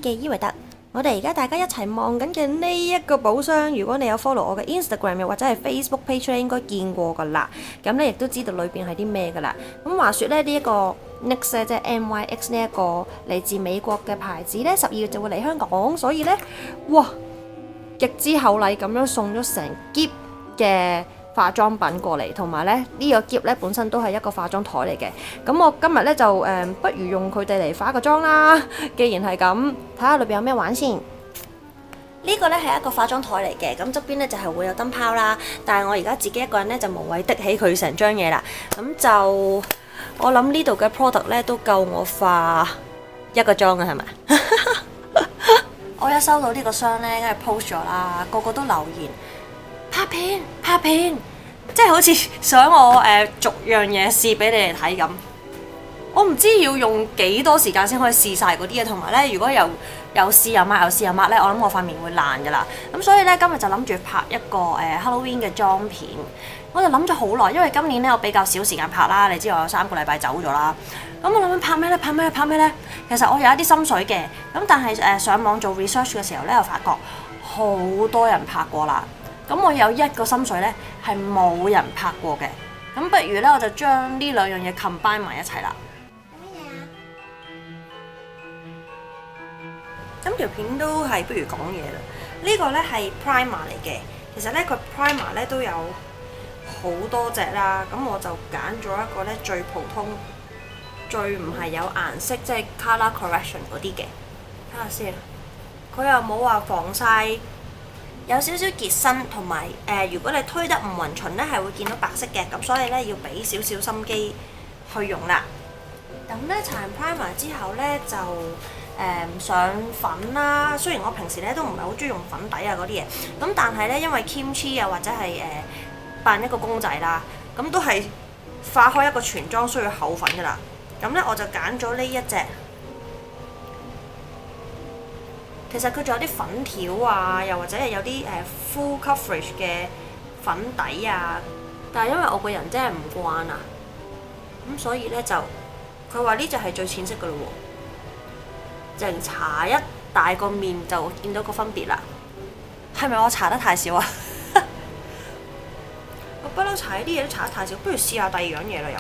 嘅伊維特。我哋而家大家一齊望緊嘅呢一個寶箱，如果你有 follow 我嘅 Instagram 又或者係 Facebook page 咧，應該見過㗎啦。咁你亦都知道裏邊係啲咩㗎啦。咁話說咧，呢一個 NYX 咧，即係 NYX 呢一個嚟自美國嘅牌子咧，12月就會嚟香港，所以咧，哇，極之厚禮咁樣送咗成篋嘅化妝品過嚟，同埋咧呢個篋咧本身都係一個化妝台嚟嘅。咁我今日咧就不如用佢哋嚟化個妝啦。既然係咁，睇下裏邊有咩玩先。呢個咧係一個化妝台嚟嘅，咁側邊咧就係會有燈泡啦。但係我而家自己一個人咧就無謂的起佢成張嘢啦。咁就我諗呢度嘅 product 咧都夠我化一個妝嘅係咪？我一收到呢個箱咧，跟住 post 咗啦，個個都留言。拍片，即係好似想我逐樣嘢試俾你哋睇咁。我唔知要用幾多時間先可以試晒嗰啲嘢，同埋咧，如果又試又抹，又試又抹咧，我諗我塊面會爛噶啦。咁所以咧，今日就諗住拍一個Halloween 嘅妝片。我就諗咗好耐，因為今年咧我比較少時間拍啦，你知我有3個禮拜走咗啦。咁我諗緊拍咩咧？其實我有一啲心水嘅，咁但係上網做 research 嘅時候咧，又發覺好多人拍過啦。咁我有一個心水咧，係冇人拍過嘅。咁不如咧，我就將呢兩樣嘢 combine 埋一齊啦。咁條片都係不如講嘢啦。呢個咧係 primer 嚟嘅。其實咧佢 primer 咧都有好多隻啦。咁我就揀咗一個咧最普通、最唔係有顏色，即係 color correction 嗰啲嘅。睇下先，佢又冇話防曬。有少少結身，同埋如果你推得唔勻循咧，係會見到白色嘅，咁所以咧要俾少少心機去用啦。咁咧搽完 primer 之後咧就上粉啦。雖然我平時咧都唔係好中意用粉底啊嗰啲嘢，咁但係咧因為 kimchi 啊或者係扮一個公仔啦，咁都係化開一個全妝需要厚粉噶啦。咁咧我就揀咗呢一隻。其實佢仲有啲粉條啊，又或者係有啲full coverage 嘅粉底啊，但係因為我個人真係唔慣啊，咁所以咧就佢話呢隻係最淺色噶咯喎，淨搽一大個面就見到個分別啦。係咪我搽得太少啊？我不嬲搽啲嘢都搽得太少，不如試下第二樣嘢啦又。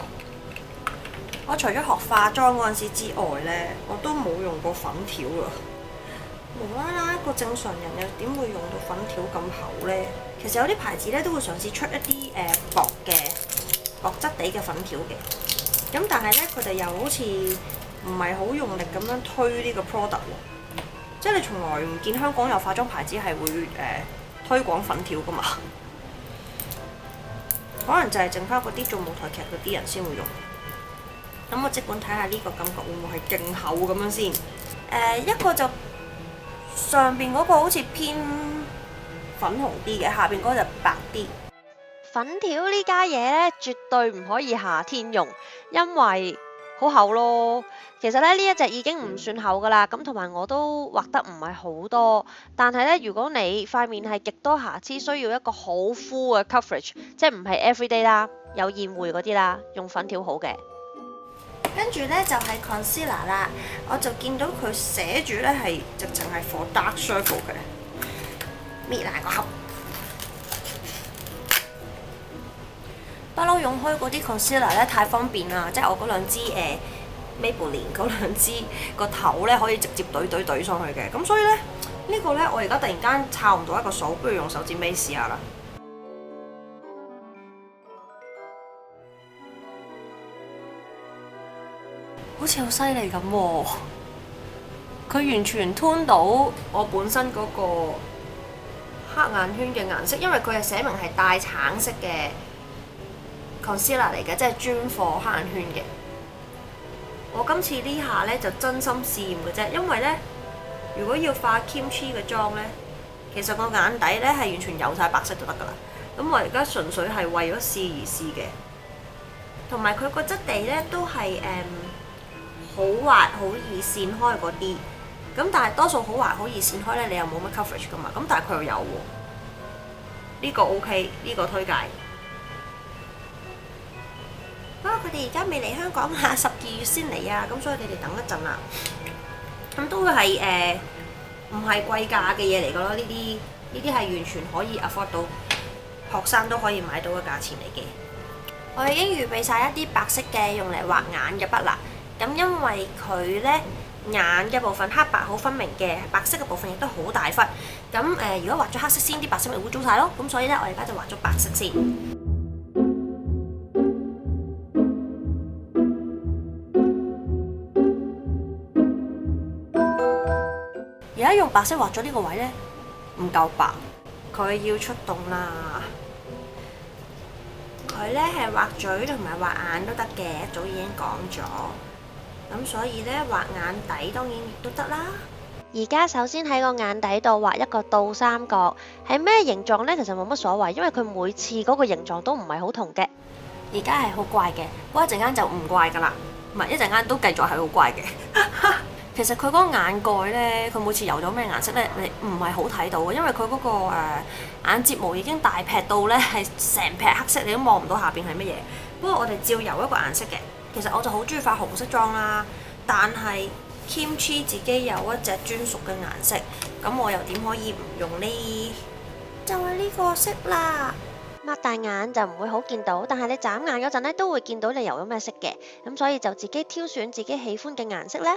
我除咗學化妝嗰陣時之外咧，我都冇用過粉條啊。無啦啦一個正常人又點會用到粉條咁厚呢？其實有啲牌子咧都會嘗試出一啲薄質地嘅粉條嘅，咁但係咧佢哋又好似唔係好用力咁樣推呢個 product 喎，即係你從來唔見香港有化妝牌子係會推廣粉條噶嘛，可能就係剩翻嗰啲做舞台劇嗰啲人先會用。咁我即管睇下呢個感覺會唔會係勁厚咁樣先？一個就。上邊嗰個好似偏粉紅啲嘅，下邊嗰個就白啲。粉條呢家嘢咧，絕對唔可以夏天用，因為好厚咯。其實咧呢一隻已經唔算厚噶啦，咁同埋我都畫得唔係好多。但係咧，如果你塊面係極多瑕疵，需要一個好 full 嘅 coverage，即係唔係 everyday 啦，有宴會嗰啲啦，用粉條好嘅。跟住咧就係 concealer 啦，我就見到佢寫住咧係直情係 for dark circle 嘅，搣爛個盒。不嬲用開嗰啲 concealer 咧太方便啦，即係我嗰兩支Maybelline 嗰兩支個頭咧可以直接懟上去嘅，咁所以咧呢個咧我而家突然間抄唔到一個數，不如用手指尾試下啦。好似好犀利咁喎！佢完全 tune 到我本身嗰個黑眼圈嘅顏色，因為佢係寫明係帶橙色嘅 concealer 嚟嘅，即係專貨黑眼圈嘅。我今次呢下咧就真心試驗嘅啫，因為咧如果要化 kimchi 嘅妝咧，其實個眼底咧係完全有晒白色就得㗎啦。咁我而家純粹係為咗試而試嘅，同埋佢個質地咧都係好滑好易散開嗰啲，咁但係多數好滑好易散開咧，你又冇乜 coverage 噶嘛，咁但係佢又有喎，呢個 OK， 呢個推介。不過佢哋而家未嚟香港啊，12月先嚟啊，咁所以你哋等一陣啦。咁都會係唔係貴價嘅嘢嚟噶咯。呢啲係完全可以 afford 到，學生都可以買到嘅價錢嚟嘅。我已經預備晒一啲白色嘅用嚟畫眼嘅筆啦。咁因為佢呢，眼嘅部分黑白好分明嘅，白色嘅部分亦都好大忽。咁如果畫咗黑色先，啲白色咪污糟晒咯。咁所以呢，我而家就畫咗白色先。而家用白色畫咗呢個位呢，唔夠白，佢要出動啦。佢呢係畫嘴同埋畫眼都得嘅，一早已經講咗。咁所以呢，畫眼底當然亦都得啦。而家首先喺個眼底度畫一個倒三角，係咩形狀呢？其實冇乜所謂，因為佢每次嗰個形狀都唔係好同嘅。而家係好怪嘅，嗰一陣間就唔怪噶啦，唔係一陣間都繼續係好怪嘅。其實佢嗰個眼蓋呢，佢每次油咗咩顏色呢？你唔係好睇到嘅，因為佢嗰個眼睫毛已經大劈到呢，係成劈黑色，你都望唔到下邊係乜嘢。不過我哋照油一個顏色嘅。其實我就好中意化紅色妝啦，但係 Kimchi 自己有一隻專屬嘅顏色，咁我又點可以唔用呢？就係呢個色啦。擘大眼就唔會好見到，但係你眨眼嗰陣呢，都會見到你油咗咩色嘅，咁所以就自己挑選自己喜歡嘅顏色呢。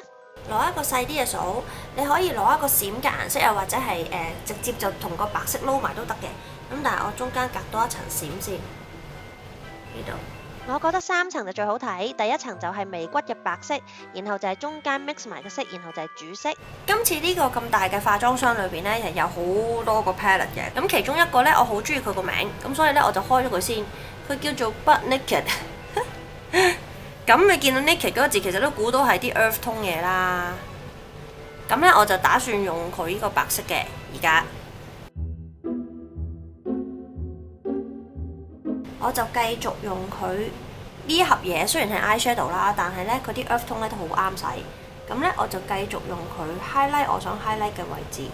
攞一個細啲嘅掃，你可以攞一個閃嘅顏色，又或者係直接就同個白色撈埋都得嘅。咁但係我中間隔多一層閃先，呢度。我覺得3層就最好睇，第一層就係眉骨嘅白色，然後就係中間 mix 埋嘅色，然後就係主色。今次呢個咁大嘅化妝箱裏邊呢，係有好多個 palette 嘅。咁其中一個呢，我好中意佢個名，咁所以呢，我就開咗佢先。佢叫做 Butt Naked。咁你見到 naked 嗰個字，其實都估到係啲 earth tone 嘢啦。咁呢，我就打算用佢呢個白色嘅而家。我就繼續用佢呢一盒嘢，雖然係 eyeshadow 啦，但係呢，佢啲 earth tone 咧都好啱使。咁呢，我就繼續用佢 highlight 我想 highlight 嘅位置。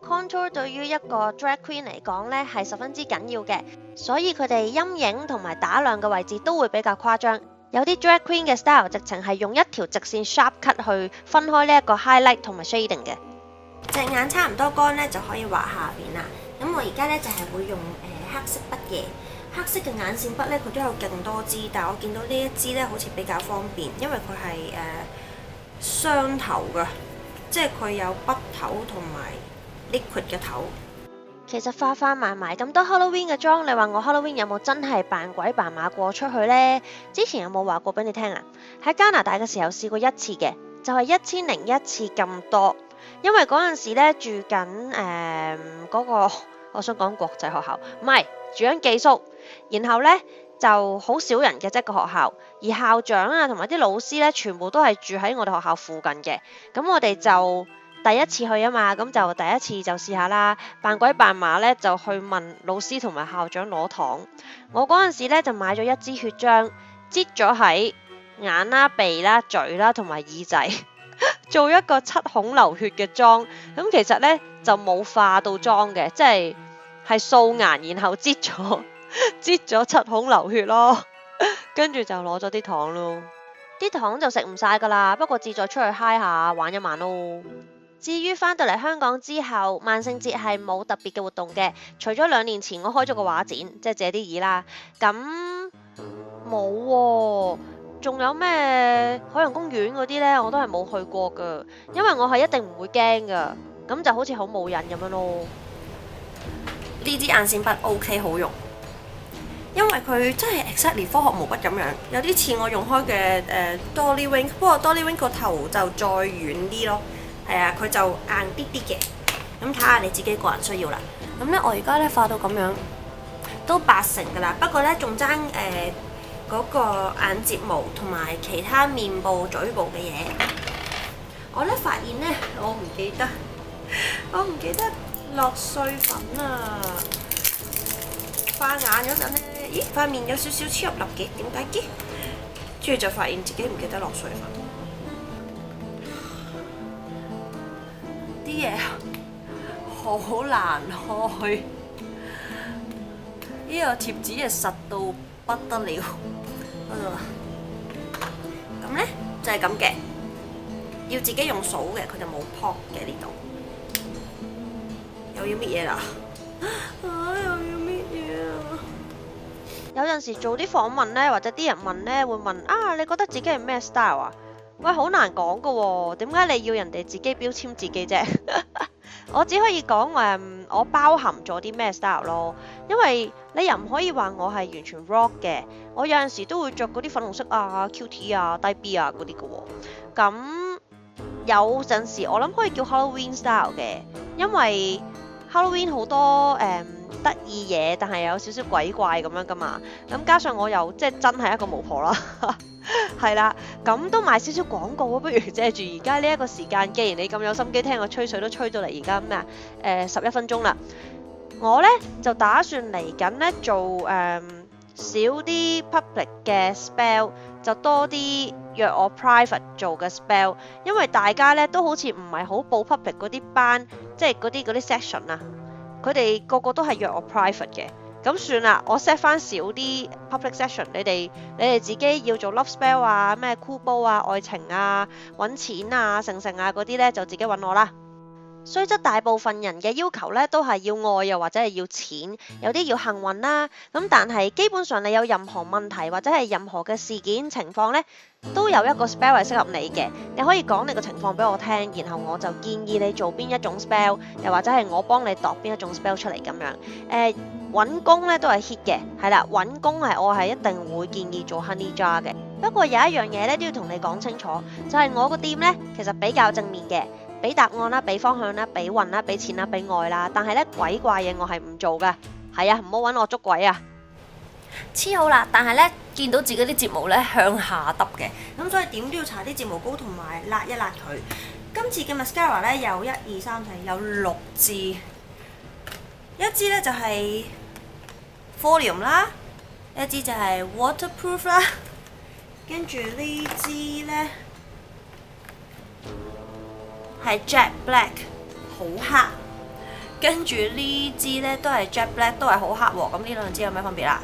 Contour 對於一個 drag queen 嚟講呢係十分之緊要嘅，所以佢哋陰影同埋打亮嘅位置都會比較誇張。有啲 drag queen 嘅 style 直情係用一條直線 sharp cut 去分開呢一個 highlight 同埋 shading 嘅。隻眼差唔多乾呢，就可以畫下邊啦。咁我而家呢，就係會用黑色筆嘅。黑色嘅眼線筆呢，佢都有勁多支，但係我見到呢一支呢，好似比較方便，因為佢係雙頭嘅，即係佢有筆頭同埋 liquid 嘅頭。其實化埋咁多 Halloween 嘅妝，你話我 Halloween 有冇真係扮鬼扮馬過出去呢？之前有冇話過俾你聽啊？喺加拿大嘅時候試過一次嘅，就係1001次咁多，因為嗰陣時呢住緊嗰個，我想講國際學校，唔係住緊寄宿。然後呢，就好少人嘅，即個學校，而校長啊同埋啲老師呢，全部都係住喺我哋學校附近嘅。咁我哋就第一次去啊嘛，咁就第一次就試下啦，扮鬼扮馬呢，就去問老師同埋校長攞糖。我嗰陣時呢就買咗一支血漿，擠咗喺眼啦、鼻啦、嘴啦同埋耳仔，做一個7孔流血嘅妝。咁其實呢，就冇化到妝嘅，即係素顏，然後擠咗7孔流血咯，跟住就攞咗啲糖咯。啲糖就食唔晒噶啦，不過志在出去嗨下玩一晚咯。至於返到嚟香港之後，萬聖節係冇特別嘅活動嘅，除咗2年前我開咗個畫展，即係借啲意啦。咁冇喎，仲有咩海洋公園嗰啲呢？我都係冇去過噶，因為我係一定唔會驚噶，咁就好似好冇癮咁樣咯。呢支眼線筆 OK 好用。因為佢真係 exactly 科學毛筆咁樣，有啲似我用開嘅Dolly Wink， 不過 Dolly Wink 個頭就再軟啲咯。係啊，佢就硬啲啲嘅。咁睇下你自己個人需要啦。咁呢，我而家呢化到咁樣，都80%㗎啦。不過呢，仲爭嗰個眼睫毛同埋其他面部、嘴部嘅嘢。我呢發現呢，我唔記得落碎粉啊！化眼嗰陣呢，咦，塊面有少少超入粒嘅，點解嘅？跟住就發現自己唔記得落碎粉，啲嘢好難開。呢個貼紙係實到不得了，嗰度啦。咁呢就係咁嘅，要自己用掃嘅，佢就冇 pop 嘅呢度。又要搣嘢啦！又要搣嘢啊！有陣時做啲訪問呢，或者啲人問呢，會問啊，你覺得自己係咩 style 啊？喂，好難講噶喎，點解你要人哋自己標籤自己啫？我只可以講我包含咗啲咩 style 咯，因為你又唔可以話我係完全 rock 嘅，我有陣時都會着嗰啲粉紅色啊、QT 啊、低 B 啊嗰啲噶喎。咁有陣時我諗可以叫 Halloween style 嘅，因為 Halloween 好多得意嘢，但係有少少鬼怪咁樣噶嘛。咁加上我又即係真係一個巫婆啦。係啦，咁都賣少少廣告啊！不如借住而家呢一個時間，既然你咁有心機聽我吹水，都吹到嚟而家咩11分鐘啦。我呢就打算嚟緊呢做少啲 public 嘅 spell， 就多啲約我 private 做嘅 spell， 因為大家呢都好似唔係好報 public 嗰啲班，即係嗰啲 section 啊，佢哋個個都係約我 private 嘅。咁算啦，我 set 翻少啲 public session， 你哋自己要做 love spell 啊、咩箍煲啊、愛情啊、揾錢啊、成啊嗰啲呢，就自己揾我啦。雖則大部分人嘅要求呢都係要愛又或者係要錢，有啲要幸運啦。咁但係基本上你有任何問題或者係任何嘅事件情況呢，都有一個 spell 係適合你嘅。你可以講你個情況俾我聽，然後我就建議你做邊一種 spell， 又或者係我幫你度邊一種 spell 出嚟咁樣。揾工咧都係 hit 嘅，係啦，揾工我係一定會建議做 honey jar 嘅。不過有一樣嘢咧都要同你講清楚，就係我個店咧其實比較正面嘅，俾答案啦，俾方向啦，俾運啦，俾錢啦，俾愛啦。但係咧鬼怪嘢我係唔做噶，係啊，唔好揾我捉鬼啊！黐好啦，但係咧見到自己啲睫毛咧向下耷嘅，咁所以點都要搽啲睫毛膏同埋辣一辣佢。今次嘅 mascara 咧有1、2、3、4有6支，一支咧就係Volume 啦，一支就係 Waterproof 啦，跟住呢支呢係 Jet Black 好黑，跟住呢支呢都係 Jet Black 都係好黑喎。咁呢兩支有咩分別啦？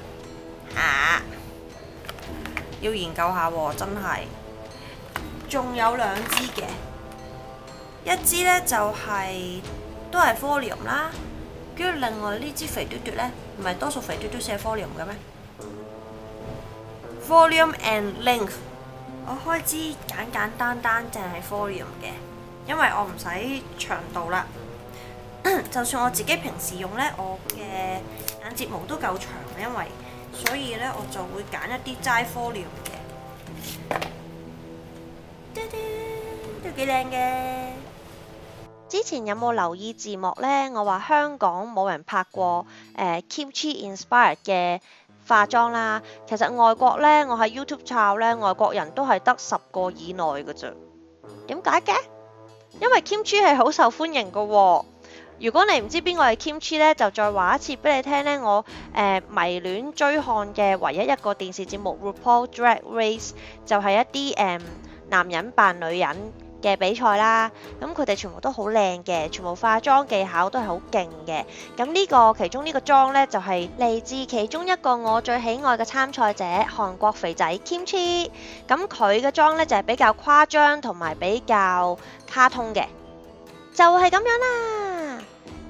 要研究下喎，真係。仲有2支嘅，一支呢就係都係 Volume 啦。跟住另外呢支肥嘟嘟呢，唔係多數肥嘟嘟寫 volume 嘅咩 ？Volume and length， 我開支簡簡單單淨係 volume 嘅，因為我唔使長度啦。就算我自己平時用呢，我嘅眼睫毛都夠長，因為所以呢，我就會揀一啲齋 volume 嘅，都幾靚嘅。之前有冇留意字幕呢？我話香港冇人拍過Kimchi inspired 嘅化妝啦。其實外國呢，我喺 YouTube 抄呢，外國人都係得10個以內嘅啫。點解嘅？因為 Kimchi 係好受歡迎嘅喎。如果你唔知邊個係 Kimchi 呢，就再話一次俾你聽呢。我迷戀追看嘅唯一一個電視節目 RuPaul Drag Race 就係一啲男人扮女人嘅比賽啦，咁佢哋全部都好靚嘅，全部化妝技巧都係好勁嘅。咁其中呢個妝呢，就係嚟自其中一個我最喜愛嘅參賽者韓國肥仔 Kimchi。咁佢嘅妝呢，就係比較誇張同埋比較卡通嘅，就係咁樣啦。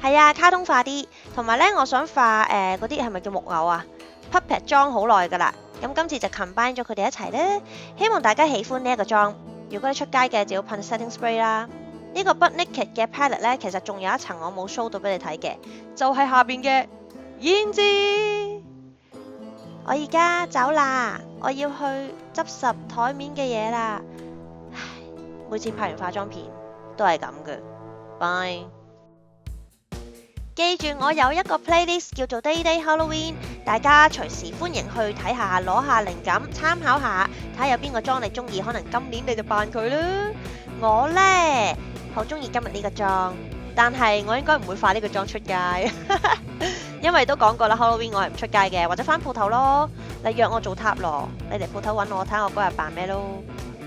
係啊，卡通化啲，同埋呢，我想化嗰啲係咪叫木偶啊 puppet 妝好耐㗎啦。咁今次就 combine 咗佢哋一齊呢，希望大家喜歡呢一個妝。如果你出街嘅就要噴 setting spray 啦。呢個 Butt Naked 嘅 palette 呢，其實仲有一層我冇 show 到俾你睇嘅，就係下邊嘅胭脂。我而家走啦，我要去執拾台面嘅嘢啦。唉，每次拍完化妝片都係咁嘅。Bye。記住我有一個 playlist 叫做 Day Day Halloween， 大家隨時歡迎去睇下，攞下靈感，參考下，睇下有邊個妝你中意，可能今年你就扮佢啦。我呢，好中意今日呢個妝，但係我應該唔會化呢個妝出街，因為都講過啦 Halloween 我係唔出街嘅，或者返鋪頭咯。你約我做塔羅，你嚟鋪頭揾我，睇下我嗰日扮咩咯。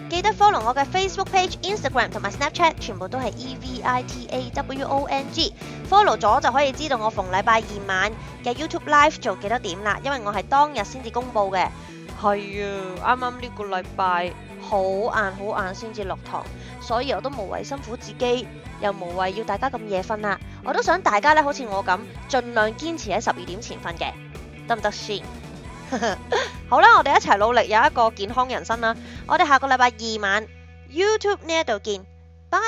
記得 follow 我嘅 Facebook page、Instagram 同埋 Snapchat， 全部都係 EVITAWONG。follow 咗就可以知道我逢禮拜2晚嘅 YouTube Live 做幾多點啦，因為我係當日先至公佈嘅。係啊，啱啱呢個禮拜好晏先至落堂，所以我都無謂辛苦自己，又無謂要大家咁夜瞓啦。我都想大家咧好似我咁，盡量堅持喺12點前瞓嘅，得唔得先？好啦，我哋一齊努力有一個健康人生啦。我哋下個禮拜2晚 YouTube 呢一度見，拜。